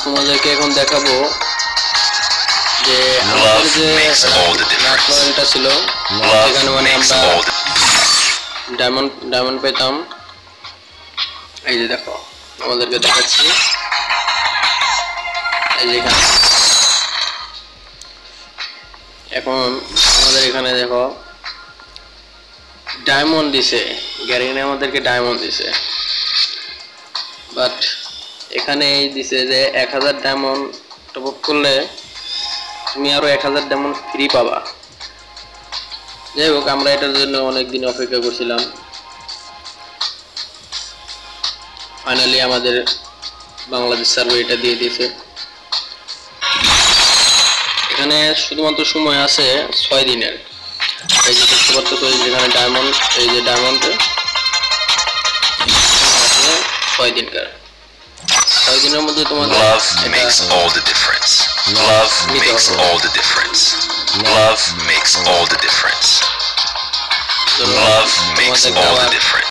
তোমাদেরকে এখন দেখাবো যে আমাদের যে রাফলটা ছিল সেখানে মানে আমরা ডায়মন্ড পেতাম। এই যে দেখো আমাদেরকে দেখাচ্ছি, এই যে এখানে এখন আমাদের এখানে দেখো ডায়মন্ড দিছে, গ্যারিনে আমাদেরকে ডায়মন্ড দিছে, বাট এখানে এই দিছে যে 1000 ডায়মন্ড টপ আপ করলে তুমি আরো 1000 ডায়মন্ড ফ্রি পাবা। যাই হোক আমরা এটার জন্য অনেক দিন অপেক্ষা করছিলাম, ফাইনালি আমাদের বাংলাদেশ সার্ভার এটা দিয়ে দিয়েছে। এখানে শুধুমাত্র সময় আছে 6 দিনের। এই যে দেখতে পাচ্ছ যেখানে ডায়মন্ড, এই যে ডায়মন্ড 6 দিনকার, 6 দিনের মধ্যে তোমাদের Love makes all the difference. Love makes all the difference. Love makes all the difference. Love makes all the difference.